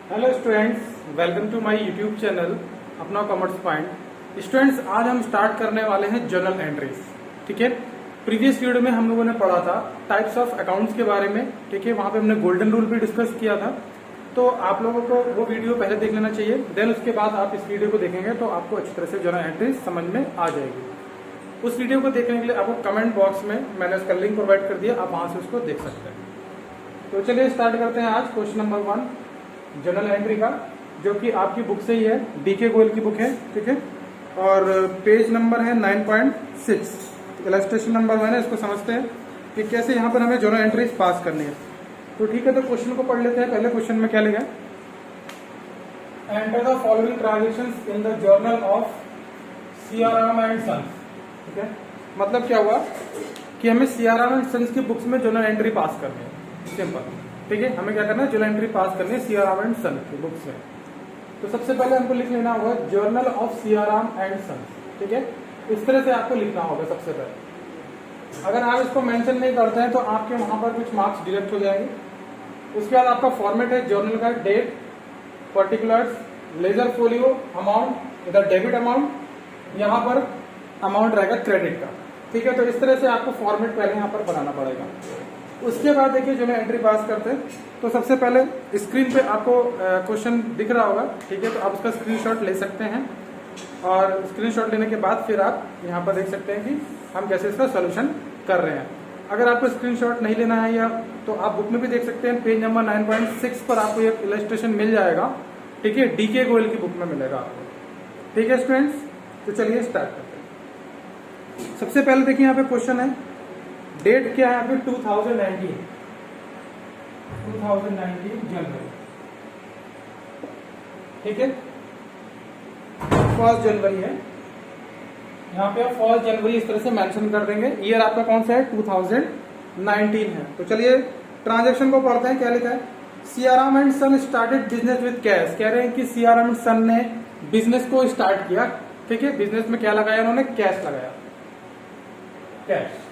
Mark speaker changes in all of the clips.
Speaker 1: Hello students, welcome to my YouTube channel अपना commerce point. Students, आज हम start करने वाले हैं जर्नल एंट्रीज। ठीक है, प्रीवियस वीडियो में हम लोगों ने पढ़ा था टाइप्स ऑफ अकाउंट्स के बारे में। ठीक है, वहां पे हमने गोल्डन रूल भी डिस्कस किया था, तो आप लोगों को वो वीडियो पहले देख लेना चाहिए। देन उसके बाद आप इस वीडियो को देखेंगे तो आपको अच्छी तरह से जर्नल एंट्रीज समझ में आ जाएगी। उस वीडियो को देखने के लिए आपको कमेंट बॉक्स में मैंने उसका लिंक प्रोवाइड कर दिया, आप वहां से उसको देख सकते हैं। तो चलिए स्टार्ट करते हैं आज क्वेश्चन नंबर 1 जर्नल एंट्री का, जो कि आपकी बुक से ही है, डीके गोयल की बुक है। ठीक है, और पेज नंबर है 9.6। इलस्ट्रेशन नंबर 1 है, इसको समझते हैं कि कैसे यहाँ पर हमें जर्नल एंट्रीज पास करनी है। तो ठीक है, तो क्वेश्चन को पढ़ लेते हैं। पहले क्वेश्चन में क्या लिखा है, enter the following transactions in the journal of CRM and sons. ठीक है, मतलब क्या हुआ कि हमें सीआरएम एंड सन्स की बुक्स में जर्नल एंट्री पास करनी है। सिंपल। ठीक है, हमें क्या करना है, जर्नल एंट्री पास करनी है सीआरएम एंड सन की बुक्स में। तो सबसे पहले हमको लिख लेना होगा journal of CRM and sons. ठीक है, इस तरह से आपको लिखना होगा सबसे पहले। अगर आप इसको मेंशन नहीं करते हैं तो आपके वहां पर कुछ मार्क्स डिडक्ट हो जाएंगे। उसके बाद आपका फॉर्मेट है जर्नल का, date, particulars, ledger folio, amount, इधर डेबिट अमाउंट, यहाँ पर अमाउंट रहेगा क्रेडिट का। ठीक है, तो इस तरह से आपको फॉर्मेट पहले यहाँ पर बनाना पड़ेगा। उसके बाद देखिए जो मैं एंट्री पास करते हैं, तो सबसे पहले स्क्रीन पे आपको क्वेश्चन दिख रहा होगा। ठीक है, तो आप उसका स्क्रीनशॉट ले सकते हैं, और स्क्रीनशॉट लेने के बाद फिर आप यहाँ पर देख सकते हैं कि हम कैसे इसका सॉल्यूशन कर रहे हैं। अगर आपको स्क्रीनशॉट नहीं लेना है या तो आप बुक में भी देख सकते हैं, पेज नंबर 9.6 पर आपको एक इलस्ट्रेशन मिल जाएगा। ठीक है, डीके गोयल की बुक में मिलेगा आपको। ठीक है स्टूडेंट्स, तो चलिए स्टार्ट करते हैं। सबसे पहले देखिए यहाँ पे क्वेश्चन है, डेट क्या है यहाँ पे 2019 जनवरी। ठीक है, 1 जनवरी है, यहाँ पे आप 1 जनवरी इस तरह से मेंशन कर देंगे। ईयर आपका कौन सा है, 2019 है। तो चलिए ट्रांजैक्शन को पढ़ते हैं। क्या लिखा है, CRM and son started business with cash. कह रहे हैं कि सीआरएम एंड सन ने बिजनेस को स्टार्ट किया। ठीक है, बिजनेस में क्या लगाया उन्होंने, कैश लगाया। कैश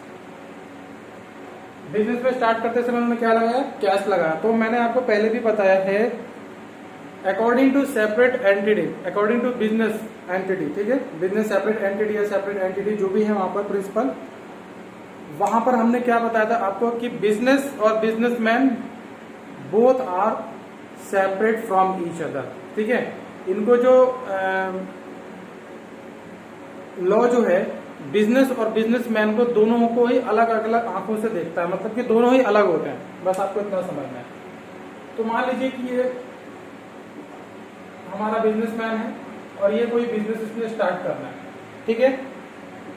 Speaker 1: बिजनेस में स्टार्ट करते समय उन्होंने क्या लगाया, कैश लगाया। तो मैंने आपको पहले भी बताया है, according to separate entity, according to business entity. ठीक है, बिजनेस सेपरेट एंटिटी या सेपरेट एंटिटी जो भी है वहां पर प्रिंसिपल, वहां पर हमने क्या बताया था आपको कि बिजनेस और businessman both are separate from each other. ठीक है, इनको जो लॉ जो है, बिजनेस और बिजनेसमैन को दोनों को ही अलग अलग आंखों से देखता है, मतलब कि दोनों ही अलग होते हैं। बस आपको इतना समझना है। तो मान लीजिए कि ये हमारा बिजनेसमैन है और ये कोई बिजनेस इसने स्टार्ट करना है। ठीक है,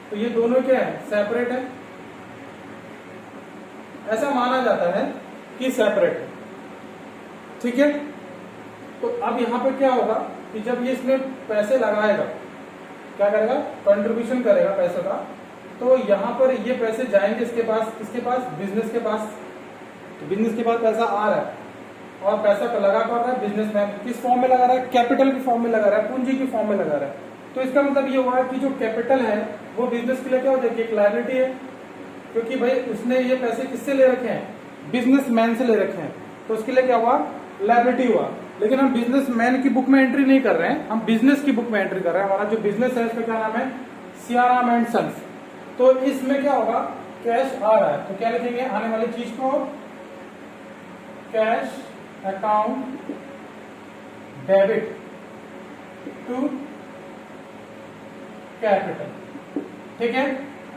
Speaker 1: तो ये दोनों क्या है, सेपरेट है। ऐसा माना जाता है कि सेपरेट है। ठीक है, तो अब यहां पर क्या होगा कि जब ये इसमें पैसे लगाएगा, क्या करेगा, कंट्रीब्यूशन करेगा पैसे का, तो यहाँ पर ये पैसे जाएंगे इसके पास, बिजनेस के पास। तो बिजनेस के पास पैसा आ रहा है और पैसा लगा कर रहा है बिजनेसमैन, किस फॉर्म में लगा रहा है, कैपिटल की फॉर्म में लगा रहा है, पूंजी की फॉर्म में लगा रहा है। तो इसका मतलब ये हुआ कि जो कैपिटल है वो बिजनेस के लिए क्या हो जाएगी, एक लायबिलिटी है, क्योंकि भाई उसने ये पैसे किससे ले रखे हैं, बिजनेसमैन से ले रखे हैं। तो उसके लिए क्या हुआ, लायबिलिटी हुआ। लेकिन हम बिजनेसमैन की बुक में एंट्री नहीं कर रहे हैं, हम बिजनेस की बुक में एंट्री कर रहे हैं। हमारा जो बिजनेस है इसका क्या नाम है, सीआरएम एंड सन्स। तो इसमें क्या होगा, कैश आ रहा है, तो क्या लिखेंगे आने वाली चीज को, cash account debit to capital. ठीक है,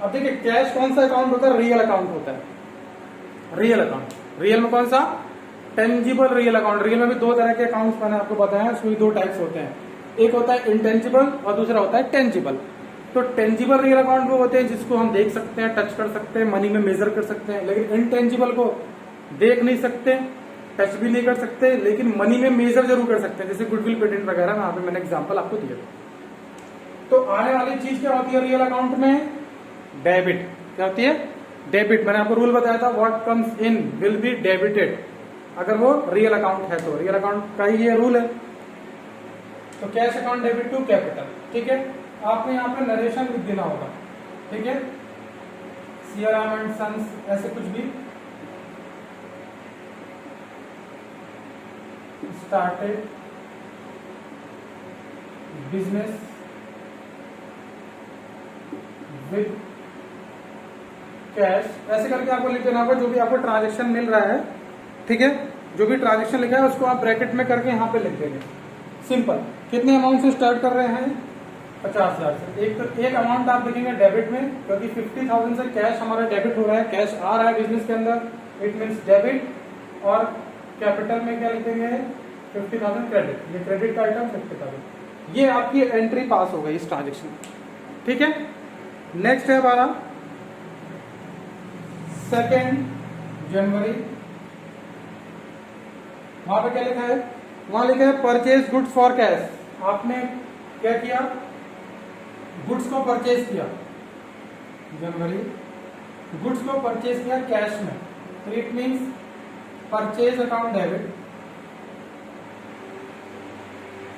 Speaker 1: अब देखिए कैश कौन सा अकाउंट होता है, रियल अकाउंट होता है। रियल अकाउंट, रियल में कौन सा, टेंजिबल रियल अकाउंट। रियल में भी 2 तरह के अकाउंट्स मैंने आपको बताया, उसमें 2 टाइप्स होते हैं, एक होता है इंटेंजिबल और दूसरा होता है टेंजिबल। तो टेंजिबल रियल अकाउंट वो होते हैं जिसको हम देख सकते हैं, टच कर सकते हैं, मनी में मेजर कर सकते हैं। लेकिन इंटेंजिबल को देख नहीं सकते, टच भी नहीं कर सकते, लेकिन मनी में मेजर जरूर कर सकते हैं, जैसे गुडविल पेटेंट वगैरह। वहां पे मैंने एग्जाम्पल आपको दिया। तो आने वाली चीज क्या होती है रियल अकाउंट में, डेबिट। क्या होती है, डेबिट। मैंने आपको रूल बताया था, what comes in will be debited, अगर वो रियल अकाउंट है तो। रियल अकाउंट का ही ये रूल है। तो cash account debit to capital. ठीक है, आपको यहाँ पे नरेशन लिख देना होगा। ठीक है, सीआरएम एंड सन्स ऐसे कुछ भी स्टार्टेड बिजनेस विद कैश, ऐसे करके आपको लिख देना होगा जो भी आपको ट्रांजेक्शन मिल रहा है, ठीक है, जो भी ट्रांजेक्शन लिखा है उसको आप ब्रैकेट में करके यहाँ पे लिख देंगे। सिंपल। कितने अमाउंट से स्टार्ट कर रहे हैं? 50,000 से। एक अमाउंट आप लिखेंगे डेबिट में, क्योंकि 50,000 से कैश हमारा डेबिट हो रहा है, कैश आ रहा है बिजनेस के अंदर, इट मीन्स डेबिट। और कैपिटल में क्या लिखेंगे? 50,000 क्रेडिट, ये क्रेडिट का आइटम 50,000। ये आपकी एंट्री पास हो गई इस ट्रांजेक्शन में, ठीक है। नेक्स्ट है हमारा 2 जनवरी। वहां पे क्या लिखा है? वहां लिखा है परचेज गुड्स फॉर कैश। आपने क्या किया? गुड्स को परचेज किया, जनवरी गुड्स को परचेज किया कैश में, तो it means purchase account debit.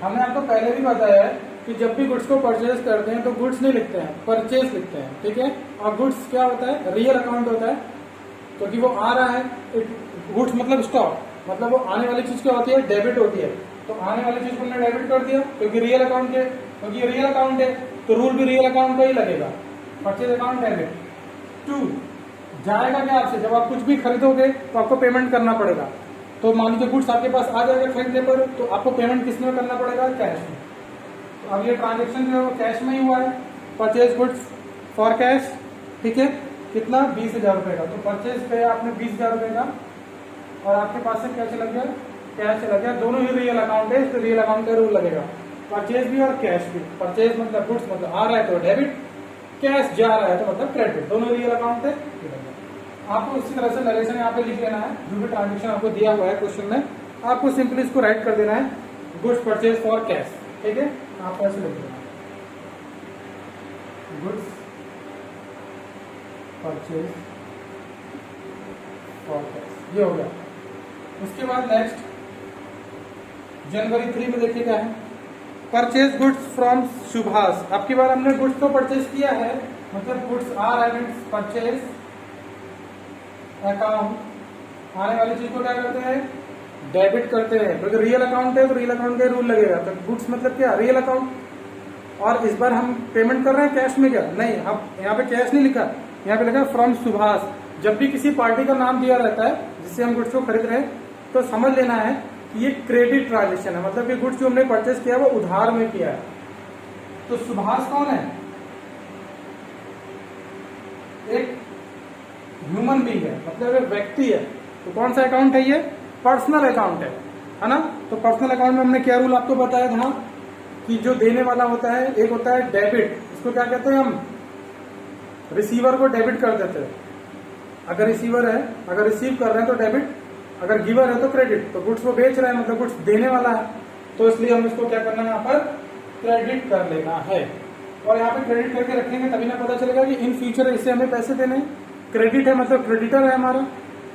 Speaker 1: हमने आपको पहले भी बताया है कि जब भी गुड्स को परचेज करते हैं तो गुड्स नहीं लिखते हैं, परचेज लिखते हैं, ठीक है। और गुड्स क्या होता है? रियल अकाउंट होता है, क्योंकि वो आ रहा है। गुड्स मतलब स्टॉक, मतलब वो आने वाली चीज क्या होती है? डेबिट होती है। तो आने वाली चीज को हमने डेबिट कर दिया, क्योंकि रियल अकाउंट है, क्योंकि ये रियल अकाउंट है तो रूल भी रियल अकाउंट का ही लगेगा, परचेज अकाउंट डेबिट। 2 जाएगा क्या आपसे? जब आप कुछ भी खरीदोगे तो आपको पेमेंट करना पड़ेगा। तो मान लीजिए गुड्स आपके पास आ जाएगा खरीदने पर, तो आपको पेमेंट किस में करना पड़ेगा? कैश में। तो अब ये ट्रांजेक्शन जो है वो कैश में ही हुआ है, परचेज गुड्स फॉर कैश, ठीक है। कितना? 20,000 रुपए का। तो परचेज पे आपने 20,000 रुपए का, और आपके पास से क्या चला गया? कैश चला गया। दोनों ही रियल अकाउंट है, तो रियल अकाउंट का रूल लगेगा, परचेज भी और कैश भी। परचेज मतलब गुड्स मतलब आ रहा है तो डेबिट, कैश जा रहा है तो मतलब क्रेडिट, दोनों रियल अकाउंट है। आपको इसी तरह से नरेशन यहाँ पे लिख लेना है, जो भी ट्रांजेक्शन आपको दिया हुआ है क्वेश्चन में, आपको सिंपली इसको राइट कर देना है, गुड्स परचेज फॉर कैश, ठीक है। आपको ऐसे लिख देना, गुड्स परचेज फॉर कैश, ये हो गया। उसके बाद नेक्स्ट जनवरी 3 में देखिए क्या है? Purchase goods from Subhash. अब की बार हमने गुड्स को परचेज किया है, मतलब गुड्स आ रहा है, परचेज अकाउंट। आने वाली चीज को क्या करते हैं? डेबिट करते हैं, क्योंकि रियल अकाउंट है तो रियल अकाउंट का रूल लगेगा। तो गुड्स मतलब क्या? Real account. और इस बार हम पेमेंट कर रहे हैं कैश में, क्या नहीं, अब यहाँ पे कैश नहीं लिखा, यहाँ पे लिखा फ्रॉम सुभाष। जब भी किसी पार्टी का नाम दिया रहता है जिससे हम गुड्स को खरीद रहे हैं, तो समझ लेना है कि ये क्रेडिट ट्रांजेक्शन है, मतलब ये गुड्स जो हमने परचेज किया है वो उधार में किया है। तो सुभाष कौन है? एक ह्यूमन बीइंग है, मतलब एक व्यक्ति है। तो कौन सा अकाउंट है ये? पर्सनल अकाउंट है ना। तो पर्सनल अकाउंट में हमने क्या रूल आपको बताया था कि जो देने वाला होता है, एक होता है डेबिट, इसको क्या कहते हैं हम? रिसीवर को डेबिट कर देते हैं। अगर रिसीवर है, अगर रिसीव कर रहे हैं तो डेबिट, अगर गिवर है तो क्रेडिट। तो गुड्स को बेच रहे हैं मतलब गुड्स देने वाला है, तो इसलिए हम इसको क्या करना है? यहाँ पर क्रेडिट कर लेना है। और यहाँ पे क्रेडिट करके रखेंगे तभी ना पता चलेगा कि इन फ्यूचर इसे हमें पैसे देने हैं। क्रेडिट है मतलब क्रेडिटर है हमारा,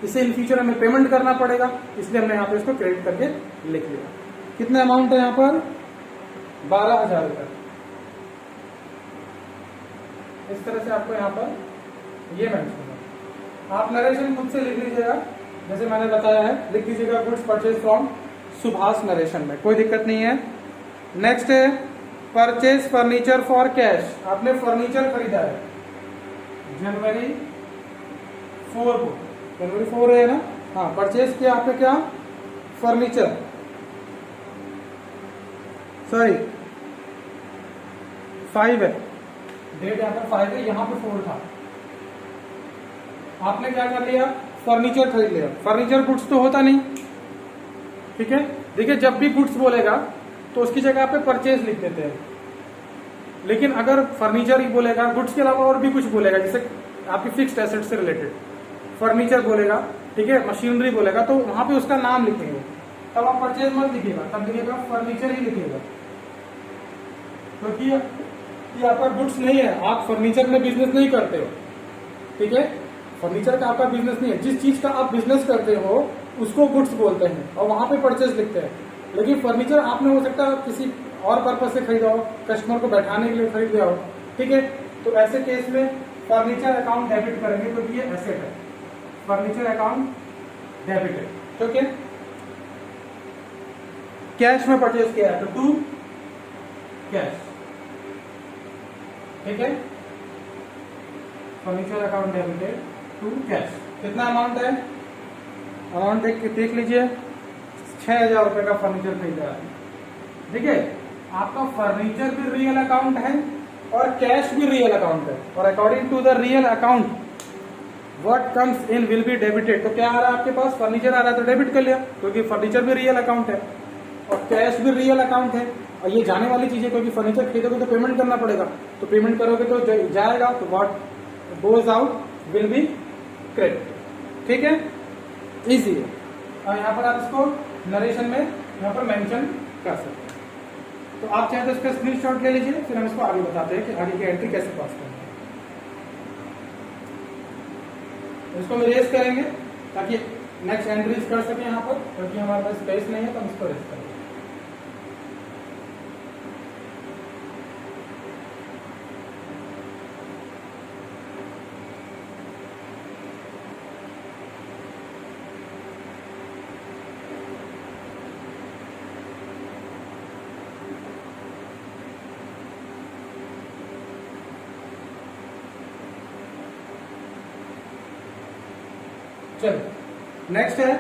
Speaker 1: इसे इन फ्यूचर हमें पेमेंट करना पड़ेगा, इसलिए हमने यहाँ पे इसको क्रेडिट करके लिख लिया। कितने अमाउंट है यहाँ पर? 12,000 रुपए। इस तरह से आपको यहाँ पर ये मेंशन होगा। आप नरेशन खुद से लिख लीजिएगा, जैसे मैंने बताया है, लिख लीजिएगा goods purchase from Subhash narration में, कोई दिक्कत नहीं है। नेक्स्ट है परचेज फर्नीचर फॉर कैश। आपने फर्नीचर खरीदा है जनवरी 4 को, जनवरी 4 है ना, हाँ, परचेज किया आपने क्या? फर्नीचर, सॉरी 5 है, डेट यहाँ पर 5 है, यहाँ पे 4 था। आपने क्या कर लिया? फर्नीचर खरीद लिया। फर्नीचर गुड्स तो होता नहीं, ठीक है। देखिए जब भी गुड्स बोलेगा तो उसकी जगह पे परचेज लिख देते हैं, लेकिन अगर फर्नीचर ही बोलेगा, गुड्स के अलावा और भी कुछ बोलेगा, जैसे आपकी फिक्स्ड एसेट से रिलेटेड फर्नीचर बोलेगा, ठीक है, मशीनरी बोलेगा, तो वहां पे उसका नाम लिखेंगे। तब आप परचेज मत लिखिएगा, तब लिखिएगा फर्नीचर ही लिखिएगा, क्योंकि ये आपका गुड्स नहीं है, आप फर्नीचर में बिजनेस नहीं करते हो, ठीक है। फर्नीचर का आपका बिजनेस नहीं है, जिस चीज का आप बिजनेस करते हो उसको गुड्स बोलते हैं और वहां पे परचेज लिखते हैं। लेकिन फर्नीचर आपने हो सकता है किसी और पर्पज से खरीदा हो, कस्टमर को बैठाने के लिए खरीद लिया हो, ठीक है। तो ऐसे केस में फर्नीचर अकाउंट डेबिट करेंगे, क्योंकि ये एसेट है, फर्नीचर अकाउंट डेबिट है, ठीक है। कैश में परचेज किया है तो टू कैश, ठीक है। Furniture account debited to cash. कितना अमाउंट है, अमाउंट देख लीजिए, 6,000 रुपए का फर्नीचर खरीदा है, ठीक है। आपका फर्नीचर भी रियल अकाउंट है और कैश भी रियल अकाउंट है, और according to the real account what comes in will be debited. तो क्या आ रहा है आपके पास, फर्नीचर आ रहा है तो डेबिट कर लिया, क्योंकि फर्नीचर भी रियल अकाउंट है और कैश भी रियल अकाउंट है। और ये जाने वाली चीज है, क्योंकि फर्नीचर खरीदोगे तो पेमेंट करना पड़ेगा, तो पेमेंट करोगे तो जाएगा, तो what goes out will be credit, ठीक है। इजी है। और यहाँ पर आप इसको नरेशन में यहाँ पर मेंशन कर सकते हैं। तो आप चाहे तो इसका स्क्रीनशॉट ले लीजिए, फिर हम इसको आगे बताते हैं कि आगे की एंट्री कैसे पास करनी है। इसको हम रेस करेंगे ताकि नेक्स्ट एंट्रीज कर सके यहाँ पर, क्योंकि हमारे पास स्पेस नहीं है तो हम इसको रेस करेंगे। चलो नेक्स्ट है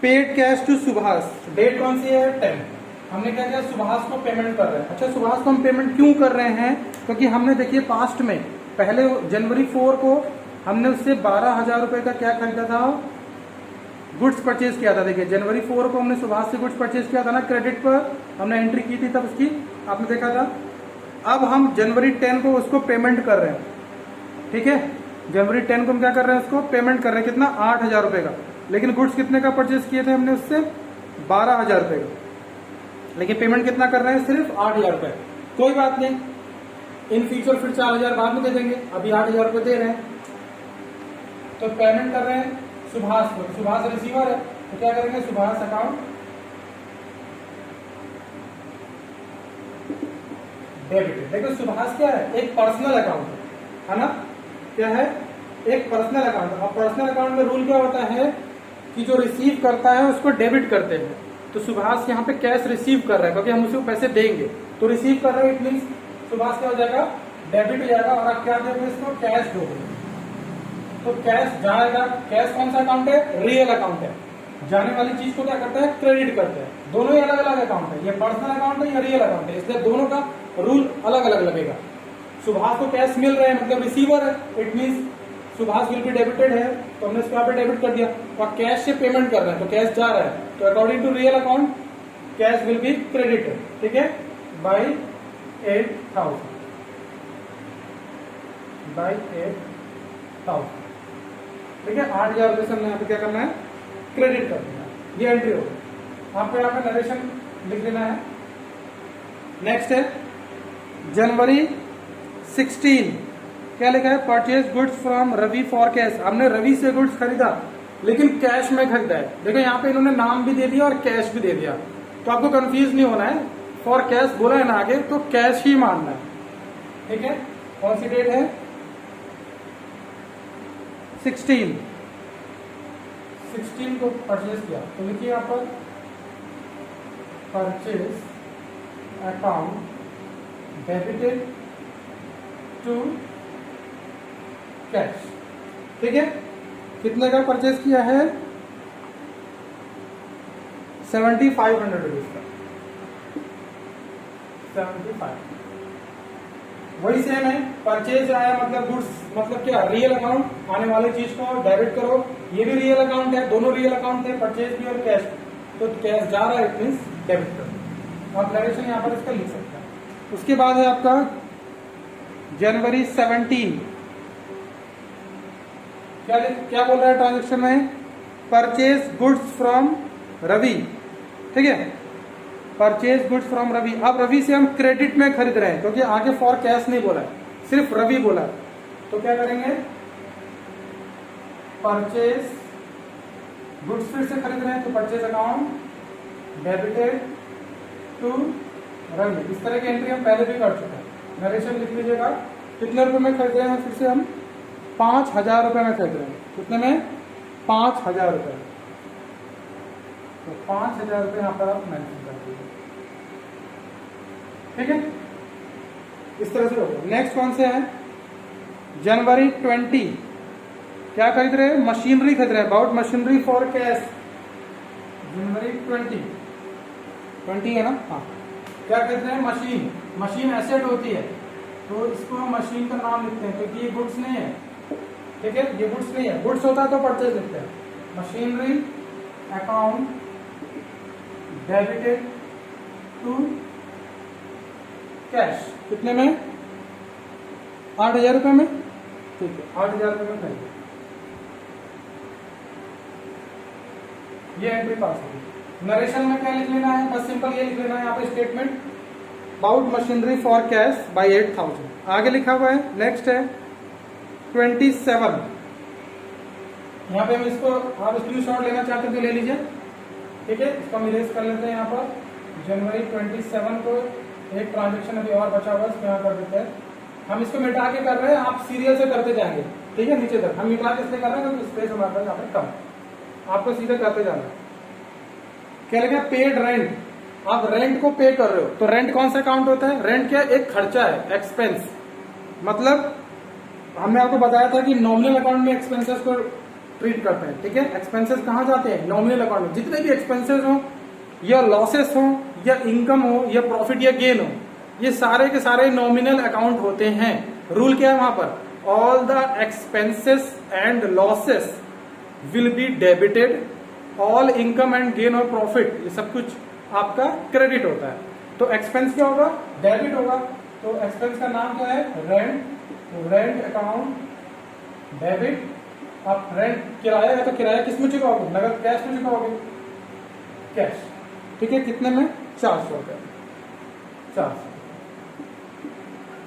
Speaker 1: paid cash to Subhash. Date कौन सी है, 10। हमने क्या किया, सुभाष को पेमेंट कर रहे हैं। अच्छा, सुभाष को हम पेमेंट क्यों कर रहे हैं, क्योंकि हमने देखिए पास्ट में पहले जनवरी 4 को हमने उससे 12,000 रुपए का क्या खरीदा था, गुड्स परचेज किया था। देखिए जनवरी 4 को हमने सुभाष से गुड्स परचेज किया था ना, क्रेडिट पर हमने एंट्री की थी, तब उसकी आपने देखा था। अब हम जनवरी 10 को उसको पेमेंट कर रहे हैं, ठीक है। जनवरी 10 को हम क्या कर रहे हैं, उसको पेमेंट कर रहे हैं, कितना, 8,000 रुपए का। लेकिन गुड्स कितने का परचेज किए थे हमने उससे, 12,000 रुपए का। लेकिन पेमेंट कितना कर रहे हैं, सिर्फ 8,000 रुपए। कोई बात नहीं, इन फ्यूचर फिर 4,000 बाद में दे देंगे, अभी 8,000 रुपए दे रहे हैं। तो पेमेंट कर रहे हैं सुभाष को, सुभाष रिसीवर है, तो क्या करेंगे, सुभाष अकाउंट डेबिटेड। देखो सुभाष क्या है, एक पर्सनल अकाउंट है ना, क्या है, एक पर्सनल अकाउंट। और पर्सनल अकाउंट में रूल क्या होता है कि जो रिसीव करता है उसको डेबिट करते हैं। तो सुभाष यहाँ पे कैश रिसीव कर रहा है, क्योंकि हम उसे पैसे देंगे, तो रिसीव कर रहे हैं, इट मीन सुभाष क्या हो जाएगा, डेबिट हो जाएगा। और आप क्या दोगे इसको, कैश दोगे, तो कैश जाएगा। कैश कौन सा अकाउंट है, रियल अकाउंट है। जाने वाली चीज को क्या करता है, क्रेडिट करते हैं। दोनों ही अलग अलग अकाउंट है, ये पर्सनल अकाउंट है या रियल अकाउंट है, इसलिए दोनों का रूल अलग अलग लगेगा। सुभाष को कैश मिल रहे हैं, मतलब रिसीवर है, it mean Subhash will be debited है, तो हमने इसको यहाँ पे डेबिट कर दिया। और कैश से पेमेंट कर रहे हैं, तो कैश जा रहा है, तो according to real account cash will be credited, ठीक है, बाई 8,000, बाई 8,000, ठीक है। 8,000 रुपये से हमने यहाँ पे क्या करना है, क्रेडिट कर देना। ये एंट्री होगी। आपको यहाँ पे नरेशन लिख देना है। नेक्स्ट है जनवरी 16, क्या लिखा है, purchase goods from Ravi for cash. हमने रवि से गुड्स खरीदा, लेकिन कैश में खरीदा है। देखो यहाँ पे इन्होंने नाम भी दे दिया और कैश भी दे दिया, तो आपको कंफ्यूज नहीं होना है। फॉर कैश बोला है ना आगे, तो कैश ही मानना है, ठीक है। कौन सी डेट है, 16 को परचेज किया, तो लिखिए यहाँ पर purchase account debited to cash, ठीक है। कितने का परचेज किया है, 7,500 रुपीज का, 75। वही सेम है, परचेज आया मतलब गुड्स, मतलब क्या, रियल अकाउंट। आने वाली चीज को डेबिट करो, ये भी रियल अकाउंट है, दोनों रियल अकाउंट है, परचेज भी और कैश। तो कैश जा रहा है, इट मीन डेबिट करो। आप नरेशन यहाँ पर इसका लिख सकते हैं। उसके बाद है आपका जनवरी 17, क्या बोल रहा है ट्रांजेक्शन में, परचेज गुड्स फ्रॉम रवि, ठीक है, परचेज गुड्स फ्रॉम रवि। अब रवि से हम क्रेडिट में खरीद रहे हैं, क्योंकि आगे फॉर कैश नहीं बोला है, सिर्फ रवि बोला है। तो क्या करेंगे, परचेज गुड्स फिर से खरीद रहे हैं, तो purchase account debited to Ravi. इस तरह की एंट्री हम पहले भी कर चुके हैं। नरेशन लिख लीजिएगा, कितने रुपए में खरीद रहे हैं, फिर से हम 5,000 रुपए में खरीद रहे हैं। कितने में, 5,000 रुपए। तो 5,000 रुपये यहाँ पर आप मेंशन कर दीजिए। ठीक है, इस तरह से होगा। नेक्स्ट कौन से है, जनवरी 20 क्या खरीद रहे हैं, मशीनरी खरीद रहे हैं, अबाउट मशीनरी फॉर कैश। जनवरी 20 है ना, हाँ। क्या खरीद रहे हैं, मशीन। मशीन एसेट होती है तो इसको हम मशीन का नाम लिखते हैं क्योंकि ये गुड्स नहीं है। ठीक है, ये गुड्स नहीं है, गुड्स होता है तो परचेज लिखते हैं। Machinery account debited to cash, कितने में, 8,000 रुपये में। ठीक है, 8,000 रुपये में खरीदे, ये एंट्री पास होगी। नरेशन में क्या लिख लेना है, बस सिंपल ये लिख लेना है यहाँ पे, statement about machinery for cash by 8,000 आगे लिखा हुआ है। नेक्स्ट है 27, यहाँ पे हम इसको, आप स्क्रीनशॉट लेना चाहते हैं तो ले लीजिए। ठीक है, इसको हम इरेज कर लेते हैं। यहाँ पर जनवरी 27 को एक ट्रांजेक्शन अभी और बचा हुआ है, इसको यहाँ कर देते हैं। हम इसको मिटा के कर रहे हैं, आप सीरियल से करते जाएंगे। ठीक है, नीचे तक हम मिटा के इसलिए कर रहे हैं क्योंकि स्पेस हमारे पास यहाँ पे कम, आपको सीधे करते जाना है। क्या लिखा, पेड रेंट, आप रेंट को पे कर रहे हो तो रेंट कौन सा अकाउंट होता है, रेंट क्या एक खर्चा है, एक्सपेंस। मतलब हमने आपको बताया था कि नॉमिनल अकाउंट में एक्सपेंसेस को ट्रीट करते हैं। ठीक है, एक्सपेंसेस कहाँ जाते हैं, नॉमिनल अकाउंट में। जितने भी एक्सपेंसेस हो या लॉसेस हो या इनकम हो या प्रॉफिट या गेन हो, ये सारे के सारे नॉमिनल अकाउंट होते हैं। रूल क्या है वहां पर, all the expenses and losses will be debited, all income and gain और प्रॉफिट ये सब कुछ आपका क्रेडिट होता है। तो एक्सपेंस क्या होगा, डेबिट होगा। तो एक्सपेंस का नाम क्या है, रेंट। तो रेंट अकाउंट डेबिट। आप रेंट किराया है तो किराया किस में चुकाओगे, नगद कैश में चुकाओगे, कैश। ठीक है, कितने में, 400 रुपए, 400।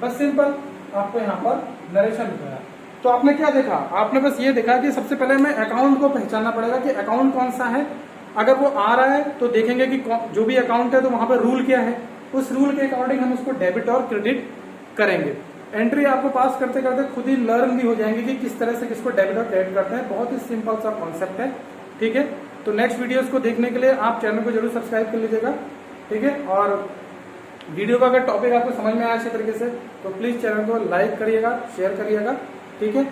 Speaker 1: बस सिंपल आपको यहाँ पर नरेशन दिखाया। तो आपने क्या देखा, आपने बस ये देखा कि सबसे पहले हमें अकाउंट को पहचानना पड़ेगा कि अकाउंट कौन सा है। अगर वो आ रहा है तो देखेंगे कि जो भी अकाउंट है तो वहां पर रूल क्या है, उस रूल के अकॉर्डिंग हम उसको डेबिट और क्रेडिट करेंगे। एंट्री आपको पास करते करते खुद ही लर्न भी हो जाएंगे कि किस तरह से किसको डेबिट और क्रेडिट करते हैं। बहुत ही सिंपल सा कॉन्सेप्ट है। ठीक है, तो नेक्स्ट वीडियोस को देखने के लिए आप चैनल को जरूर सब्सक्राइब कर लीजिएगा। ठीक है, और वीडियो का अगर टॉपिक आपको समझ में आया अच्छे तरीके से तो प्लीज चैनल को लाइक करिएगा, शेयर करिएगा। ठीक है,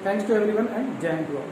Speaker 1: थैंक्स टू एवरीवन एंड जय हिंद टू ऑल।